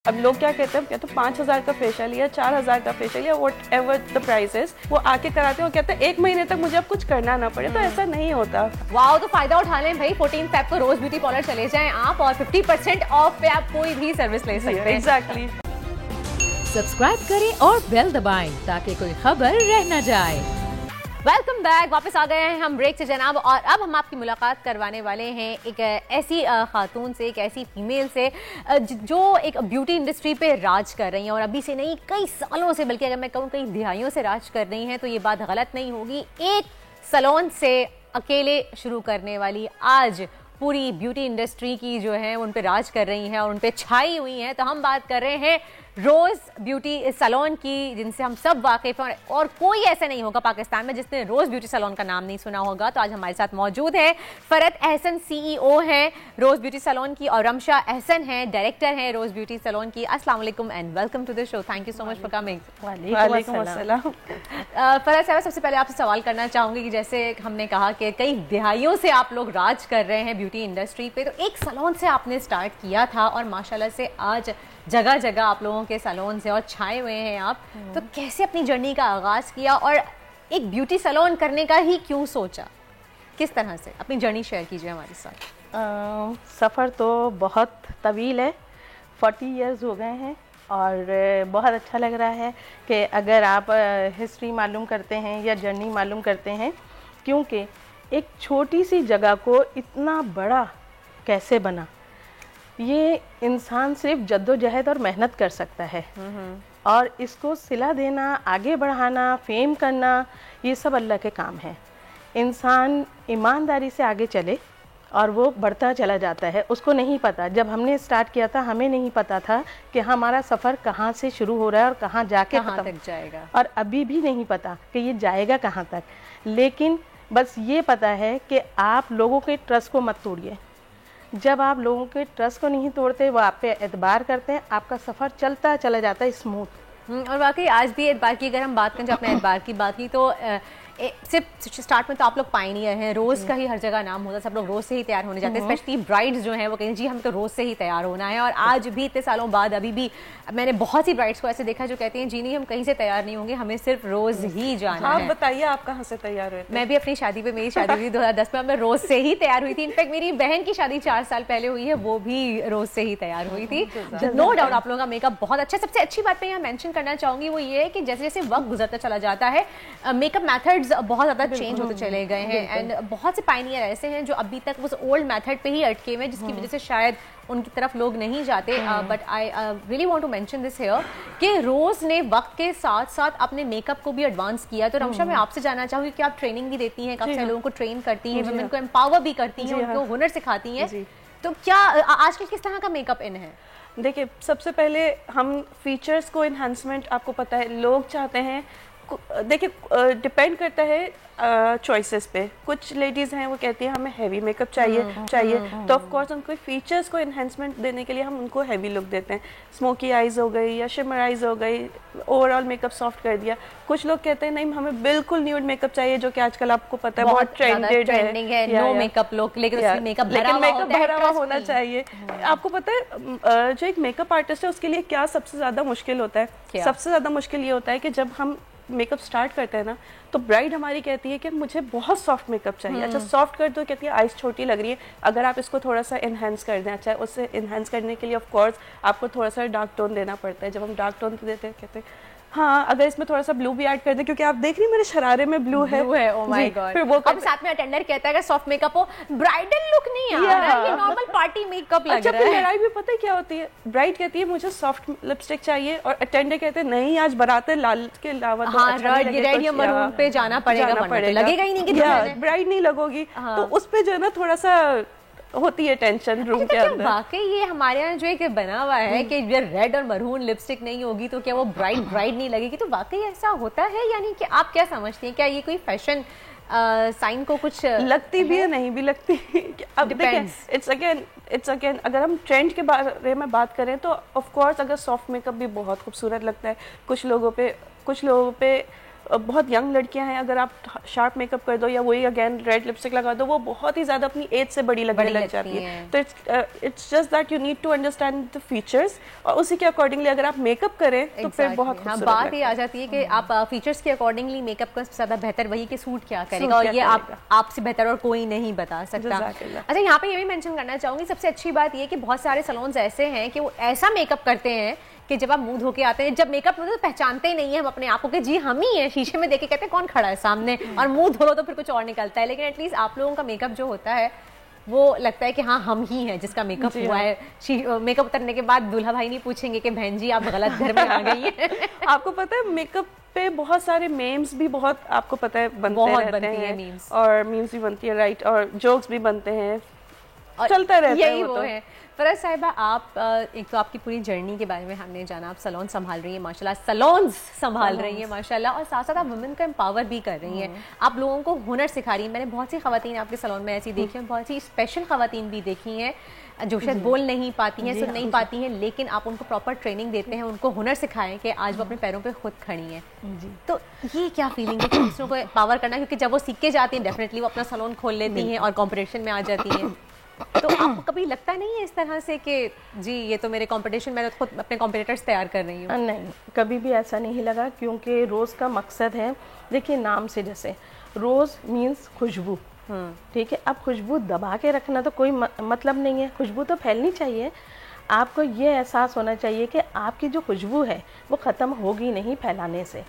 अब लोग क्या कहते हैं, 5,000 का फेशियल या 4,000 का फेशियल या what ever the price is, वो आके कराते हैं और कहते हैं 1 महीने तक मुझे अब कुछ करना ना पड़े। तो ऐसा नहीं होता। वाओ, तो फायदा उठा लें भाई। 14 फेब को रोज ब्यूटी पार्लर चले जाएं आप और 50% ऑफ पे आप कोई भी सर्विस ले सकते हैं। एग्जैक्टली। सब्सक्राइब करें और बेल दबाएं ताकि कोई खबर रह न जाए। वेलकम बैक, वापस आ गए हैं हम ब्रेक से जनाब, और अब हम आपकी मुलाकात करवाने वाले हैं एक ऐसी खातून से, एक ऐसी फीमेल से जो एक ब्यूटी इंडस्ट्री पे राज कर रही हैं, और अभी से नहीं कई सालों से, बल्कि अगर मैं कहूँ कई दिहाइयों से राज कर रही हैं तो ये बात गलत नहीं होगी। एक सैलून से अकेले शुरू करने वाली आज पूरी ब्यूटी इंडस्ट्री की जो है उन पे राज कर रही हैं और उन पे छाई हुई हैं। तो हम बात कर रहे हैं रोज ब्यूटी सैलून की, जिनसे हम सब वाकिफ हैं, और कोई ऐसा नहीं होगा पाकिस्तान में जिसने रोज ब्यूटी सैलून का नाम नहीं सुना होगा। तो आज हमारे साथ मौजूद है फरहत अहसन, CEO हैं रोज ब्यूटी सैलून की, और रमशा अहसन हैं, डायरेक्टर हैं रोज ब्यूटी सैलून की। अस्सलाम वालेकुम and welcome to the show. Thank you so much for coming. वालेकुम अस्सलाम। फरहत साहब, सबसे पहले आपसे सवाल करना चाहूंगी कि जैसे हमने कहा कि कई दिहाइयों से आप लोग राज कर रहे हैं ब्यूटी इंडस्ट्री पे, तो एक सैलून से आपने स्टार्ट किया था और माशाल्लाह से आज जगह जगह आप लोगों के सैलून से और छाए हुए हैं आप। तो कैसे अपनी जर्नी का आगाज किया और एक ब्यूटी सैलून करने का ही क्यों सोचा, किस तरह से अपनी जर्नी शेयर कीजिए हमारे साथ। सफ़र तो बहुत तवील है, 40 इयर्स हो गए हैं और बहुत अच्छा लग रहा है कि अगर आप हिस्ट्री मालूम करते हैं या जर्नी मालूम करते हैं, क्योंकि एक छोटी सी जगह को इतना बड़ा कैसे बना, ये इंसान सिर्फ जद्दोजहद और मेहनत कर सकता है। और इसको सिला देना, आगे बढ़ाना, फेम करना, ये सब अल्लाह के काम है। इंसान ईमानदारी से आगे चले और वो बढ़ता चला जाता है। उसको नहीं पता, जब हमने स्टार्ट किया था हमें नहीं पता था कि हमारा सफ़र कहाँ से शुरू हो रहा है और कहाँ जाके कहाँ तक जाएगा, और अभी भी नहीं पता कि ये जाएगा कहाँ तक। लेकिन बस ये पता है कि आप लोगों के ट्रस्ट को मत तोड़िए। जब आप लोगों के ट्रस्ट को नहीं तोड़ते, वो आप पे एतबार करते हैं, आपका सफ़र चलता चला जाता है स्मूथ। और वाकई आज भी एतबार की अगर हम बात करें, जब आपने एतबार की बात की, तो सिर्फ स्टार्ट में तो आप लोग पायनियर हैं, रोज़ का ही हर जगह नाम होता है, सब लोग रोज़ से ही तैयार होने जाते हैं। स्पेशली ब्राइड्स जो हैं वो कहें जी हमें तो रोज़ से ही तैयार होना है। और आज भी इतने सालों बाद अभी भी मैंने बहुत सी ब्राइड्स को ऐसे देखा जो कहती हैं जी नहीं हम कहीं से तैयार नहीं होंगे, हमें सिर्फ रोज़ ही जाना है। आप बताइए आप कहाँ से तैयार हुए थे? मैं भी अपनी शादी पे, मेरी शादी हुई 2010 में, मैं रोज़ से ही तैयार हुई थी। इनफैक्ट मेरी बहन की शादी 4 साल पहले हुई है, वो भी रोज़ से ही तैयार हुई थी। नो डाउट आप लोगों का मेकअप बहुत अच्छा। सबसे अच्छी बात मैं यहाँ मेंशन करना चाहूँगी वो ये है कि जैसे जैसे वक्त गुजरता चला जाता है, मेकअप मेथड्स बहुत ज़्यादा चेंज होते चले गए हैं। एंड बहुत से पायनियर ऐसे हैं जो अभी तक उस ओल्ड मेथड पे ही अटके हुए हैं, जिसकी वजह से शायद उनकी तरफ लोग नहीं जाते। But I really want to mention this here कि रोज ने वक्त के साथ साथ अपने मेकअप को भी एडवांस किया। तो रमशा, मैं आपसे जानना चाहूँगी कि आप ट्रेनिंग भी देती हैं, काफी लोगों को ट्रेन करती हैं, वुमेन को एम्पावर भी करती हैं, उनको हुनर सिखाती हैं। तो क्या आजकल किस तरह का मेकअप इन है? देखिए, सबसे पहले हम फीचर्स को एनहांसमेंट, आपको पता है लोग चाहते हैं, देखिए डिपेंड करता है चॉइसेस पे। कुछ लेडीज़ हैं वो कहती हैं हमें हैवी मेकअप चाहिए तो ऑफ कोर्स उनको फीचर्स को एनहांसमेंट देने के लिए हम उनको हैवी लुक देते हैं। स्मोकी आइज़ हो गई या शिमर आइज़ हो गई, ओवरऑल मेकअप सॉफ्ट कर दिया। कुछ लोग कहते हैं नहीं हमें बिल्कुल न्यूड मेकअप चाहिए, जो कि आजकल आपको पता है बहुत ट्रेंडिंग है, नो मेकअप लुक, लेकिन मेकअप भरा हुआ होना चाहिए। आपको पता है जो एक मेकअप आर्टिस्ट है उसके लिए क्या सबसे ज़्यादा मुश्किल होता है? सबसे ज़्यादा मुश्किल ये होता है कि जब हम मेकअप स्टार्ट करते हैं ना, तो ब्राइड हमारी कहती है कि मुझे बहुत सॉफ्ट मेकअप चाहिए। अच्छा सॉफ्ट कर दो, कहती है आइज छोटी लग रही है, अगर आप इसको थोड़ा सा इन्हेंस कर दें। अच्छा, उससे इन्हेंस करने के लिए ऑफ कोर्स आपको थोड़ा सा डार्क टोन देना पड़ता है। जब हम डार्क टोन देते हैं कहते हैं हाँ अगर इसमें थोड़ा सा ब्लू भी ऐड कर दे, क्योंकि आप देख रही हैं मेरे शरारे में ब्लू है। Oh my God. फिर वो अब साथ में अटेंडर कहता है कि सॉफ्ट मेकअप हो, ब्राइडल लुक नहीं आ रहा है, ये नॉर्मल पार्टी मेकअप लग रहा है। लड़ाई भी पता है क्या होती है, ब्राइड कहती है मुझे सॉफ्ट लिपस्टिक चाहिए और अटेंडर कहते हैं नहीं आज बारात लाल के अलावा तो रेड या मरून पे जाना पड़ेगा, लगेगा ही नहीं कि ब्राइड नहीं लगोगी। तो उस पे जो है ना थोड़ा सा होती है टेंशन रूम के अंदर। वाकई ये हमारे यहाँ जो एक बना हुआ है कि रेड और मरून लिपस्टिक नहीं होगी तो क्या वो ब्राइड नहीं लगेगी, तो वाकई ऐसा होता है? यानी कि आप क्या समझती हैं, क्या ये कोई फैशन साइन को कुछ लगती भी है, नहीं भी लगती? अब देखिए इट्स अगेन अगर हम ट्रेंड के बारे में बात करें तो ऑफ कोर्स अगर सॉफ्ट मेकअप भी बहुत खूबसूरत लगता है, कुछ लोगों पे बहुत यंग लड़कियां हैं, अगर आप शार्प मेकअप कर दो या वही अगेन रेड लिपस्टिक लगा दो, वो बहुत ही ज़्यादा अपनी एज से बड़ी लगने लग जाती है। तो it's just that you need to understand the features और उसी के अकॉर्डिंगली अगर आप मेकअप करें तो फिर बहुत खूबसूरत बात ये आ जाती है कि आप फीचर्स के अकॉर्डिंगली मेकअप का ज़्यादा बेहतर वही कि सूट क्या करेगा, और ये आपसे बेहतर और कोई नहीं बता सकता। अच्छा, यहाँ पे ये भी मेंशन करना चाहूँगी, सबसे अच्छी बात ये कि बहुत सारे सैलून्स ऐसे हैं कि वो ऐसा मेकअप करते हैं कि जब आप मुंह धो के आते हैं, जब मेकअप होता है तो पहचानते ही नहीं है हम अपने आप को कि जी हम ही हैं। शीशे में देख के कहते हैं कौन खड़ा है सामने, और मुंह धो लो तो फिर कुछ और निकलता है। लेकिन एटलीस्ट आप लोगों का मेकअप जो होता है वो लगता है कि हाँ हम ही हैं जिसका मेकअप हुआ है। मेकअप उतरने के बाद दूल्हा भाई नहीं पूछेंगे कि बहन जी आप गलत घर में आ गई हैं। आपको पता है मेकअप पे बहुत सारे मेम्स भी बहुत आपको पता है बनते हैं मीम्स, और मीम्स भी बनती है, राइट, और जोक्स भी बनते हैं, चलता रहता है। यही वो है। फरज साहिबा, आप एक तो आपकी पूरी जर्नी के बारे में हमने जाना, आप सैलून संभाल रही हैं माशाल्लाह, सैलून्स संभाल रही हैं माशाल्लाह, और साथ साथ आप वुमेन को एम्पावर भी कर रही हैं। आप लोगों को हुनर सिखा रही हैं। मैंने बहुत सी खवातीन आपके सैलून में ऐसी देखी हैं, बहुत सी स्पेशल खवातीन भी देखी हैं जो शायद बोल नहीं पाती हैं, सुन नहीं पाती हैं, लेकिन आप उनको प्रॉपर ट्रेनिंग देते हैं, उनको हुनर सिखाएं कि आज वो अपने पैरों पे खुद खड़ी हैं। तो ये क्या फीलिंग है कि दूसरों को पावर करना, क्योंकि जब वो सीख के जाती हैं डेफिनेटली वो अपना सैलून खोल लेती हैं और कॉम्पिटिशन में आ जाती हैं, तो आपको कभी लगता नहीं है इस तरह से कि जी ये तो मेरे कंपटीशन, मैं तो खुद अपने कॉम्पिटिटर्स तैयार कर रही हूँ? नहीं, कभी भी ऐसा नहीं लगा, क्योंकि रोज़ का मकसद है, देखिए नाम से जैसे रोज़ मीन्स खुशबू, ठीक है। अब खुशबू दबा के रखना तो कोई मतलब नहीं है, खुशबू तो फैलनी चाहिए। आपको ये एहसास होना चाहिए कि आपकी जो खुशबू है वो ख़त्म होगी नहीं फैलाने से।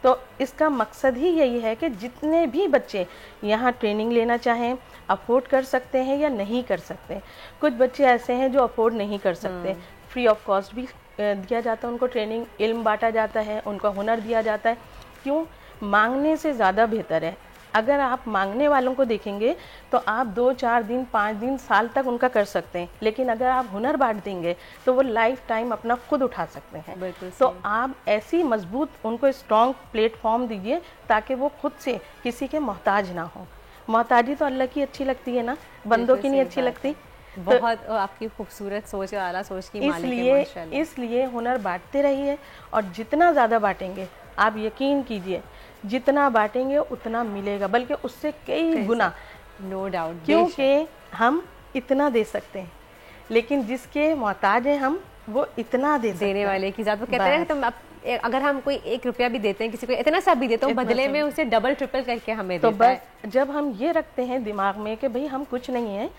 तो इसका मकसद ही यही है कि जितने भी बच्चे यहाँ ट्रेनिंग लेना चाहें, अफोर्ड कर सकते हैं या नहीं कर सकते। कुछ बच्चे ऐसे हैं जो अफोर्ड नहीं कर सकते, फ्री ऑफ कॉस्ट भी दिया जाता है उनको ट्रेनिंग, इल्म बांटा जाता है, उनका हुनर दिया जाता है। क्यों? मांगने से ज़्यादा बेहतर है। अगर आप मांगने वालों को देखेंगे तो आप 2, 4 दिन, 5 दिन, साल तक उनका कर सकते हैं, लेकिन अगर आप हुनर बांट देंगे तो वो लाइफ टाइम अपना खुद उठा सकते हैं। तो आप ऐसी मजबूत उनको स्ट्रॉन्ग प्लेटफॉर्म दीजिए ताकि वो खुद से किसी के मोहताज ना हो। मोहताजी तो अल्लाह की अच्छी लगती है ना, बंदों की नहीं अच्छी लगती। बहुत आपकी खूबसूरत सोच है, आला सोच की मालिक है माशाल्लाह। इसलिए हुनर बांटते रहिए, और जितना ज़्यादा बांटेंगे आप यकीन कीजिए जितना बांटेंगे उतना मिलेगा, बल्कि उससे कई गुना, नो डाउट, क्योंकि हम इतना दे सकते हैं, लेकिन जिसके मोहताज हैं हम वो इतना देने वाले की ज़्यादा। वो कहते हैं तुम अगर हम कोई 1 रुपया भी देते हैं किसी को, इतना सा भी देते हैं, बदले में उसे डबल ट्रिपल करके हमें तो देता है। जब हम ये रखते हैं दिमाग में कि भाई हम कुछ नहीं है,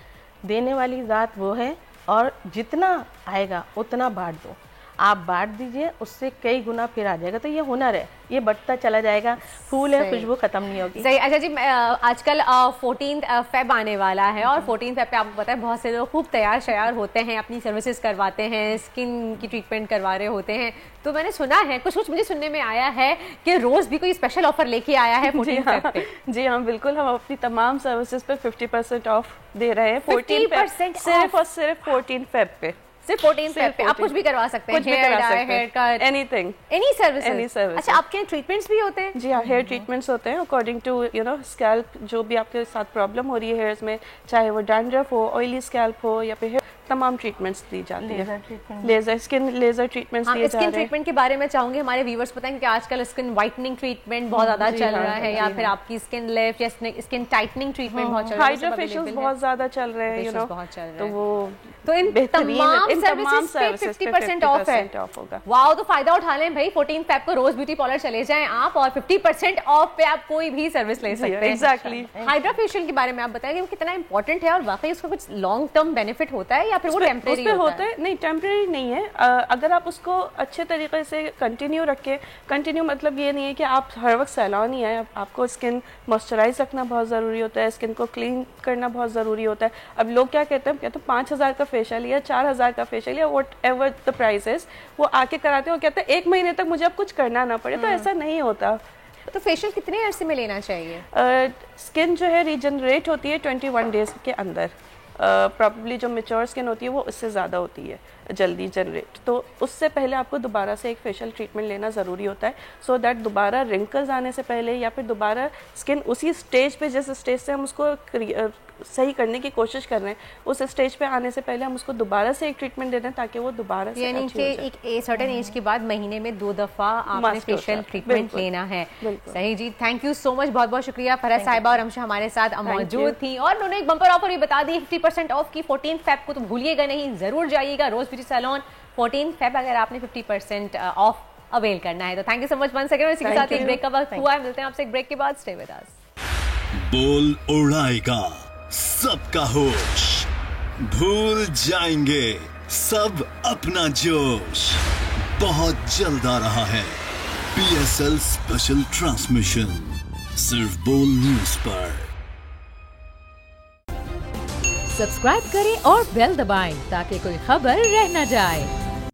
देने वाली ज़ात वो है, और जितना आएगा उतना बांट दो, आप बांट दीजिए, उससे कई गुना फिर आ जाएगा। तो ये हुनर है, ये बढ़ता चला जाएगा, फूल है, खुशबू खत्म नहीं होगी। सही। अच्छा जी, आजकल 14 फेब आने वाला है, और 14 फेब पे आपको पता है बहुत से लोग खूब तैयार शयार होते हैं, अपनी सर्विसेज करवाते हैं, स्किन की ट्रीटमेंट करवा रहे होते हैं। तो मैंने सुना है, कुछ मुझे सुनने में आया है कि रोज भी कोई स्पेशल ऑफर लेके आया है 14 फेब पे। जी हाँ, बिल्कुल, हम अपनी तमाम सर्विसेज पे 50% ऑफ दे रहे हैं। 50% सिर्फ और सिर्फ 14 फेब पे, सिर्फ 14 फेब पे आप कुछ भी करवा सकते हैं, hair dye, hair cut, anything, any service. अच्छा, आपके ट्रीटमेंट्स भी होते हैं? जी हाँ, हेयर ट्रीटमेंट्स होते हैं अकॉर्डिंग टू स्कैल्प, जो भी आपके साथ प्रॉब्लम हो रही है हेयर्स में, चाहे वो डैंड्रफ हो, ऑयली स्कैल्प हो, या फिर तमाम ट्रीटमेंट्स दी जाती है। लेजर स्किन लेजर ट्रीटमेंट्स दिए जा रहे हैं। स्किन ट्रीटमेंट के बारे में चाहूंगी हमारे व्यूअर्स बताएं कि आजकल स्किन वाइटनिंग ट्रीटमेंट बहुत ज्यादा चल रहा है, या फिर आपकी स्किन लिफ्ट या स्किन टाइटनिंग ट्रीटमेंट बहुत चल रहा है, हाइड्रा फेशियल्स बहुत ज्यादा चल रहे हैं, बहुत चल रहे हैं। तो वो तो इन तमाम सर्विसेज पे 50% ऑफ है। होगा। वाओ, तो फायदा उठा लें भाई, 14 फेब को रोज ब्यूटी पार्लर चले जाएं आप, और 50% ऑफ पे आप कोई भी सर्विस ले सकते हैं। एग्जैक्टली। हाइड्रा फेशियल के बारे में आप बताएं कि वो कितना इंपॉर्टेंट है, और वाकई उसका कुछ लॉन्ग टर्म बेनिफिट होता है या फिर वो टेम्परेरी होता है? नहीं, टेम्परेरी नहीं है। अगर आप उसको अच्छे तरीके से कंटिन्यू रखें, कंटिन्यू मतलब ये नहीं है कि आप हर वक्त सैलून ही आए, आपको स्किन मॉइस्चराइज रखना बहुत ज़रूरी होता है, स्किन को क्लीन करना बहुत ज़रूरी होता है। अब लोग क्या कहते हैं, कहते हैं 5000 का फेशियल या 4000 का फेशियल या what ever the price is, वो आके कराते हैं और कहते हैं 1 महीने तक मुझे अब कुछ करना ना पड़े। तो ऐसा नहीं होता। तो फेशियल कितने अरसे में लेना चाहिए? स्किन जो है रीजनरेट होती है 21 डेज के अंदर। प्रॉब्ली जो मेच्योर स्किन होती है वो इससे ज़्यादा होती है। जल्दी जनरेट, तो उससे पहले आपको दोबारा से एक फेशियल ट्रीटमेंट लेना ज़रूरी होता है, सो दैट दोबारा रिंकल्स आने से पहले या फिर दोबारा स्किन उसी स्टेज पे, जिस स्टेज से हम उसको सही करने की कोशिश कर रहे हैं, उस स्टेज पे आने से पहले हम उसको दोबारा से एक ट्रीटमेंट दे दें ताकि वो दोबारा से यानी कि एक सर्टेन एज के बाद महीने में 2 दफ़ा आपने फेशियल ट्रीटमेंट लेना है। सही जी, थैंक यू सो मच, बहुत बहुत शुक्रिया। फरहत साहिबा और हमशा हमारे साथ मौजूद थी और उन्होंने एक बम्पर ऑफर भी बता दी 50% ऑफ की। 14 फेब को तो भूलिएगा नहीं, ज़रूर जाइएगा रोज ब्यूटी सैलून 14 फेब अगर आपने 50% ऑफ अवेल करना है। तो thank you so much once again. इसी के साथ एक ब्रेक का वक्त हुआ है, मिलते हैं आपसे एक ब्रेक के बाद। Stay with us. बोल उड़ाएगा सबका होश, भूल जाएंगे सब अपना जोश। बहुत जल्द आ रहा है PSL स्पेशल ट्रांसमिशन, सिर्फ बोल न्यूज पर। सब्सक्राइब करें और बेल दबाएं ताकि कोई खबर रह न जाए।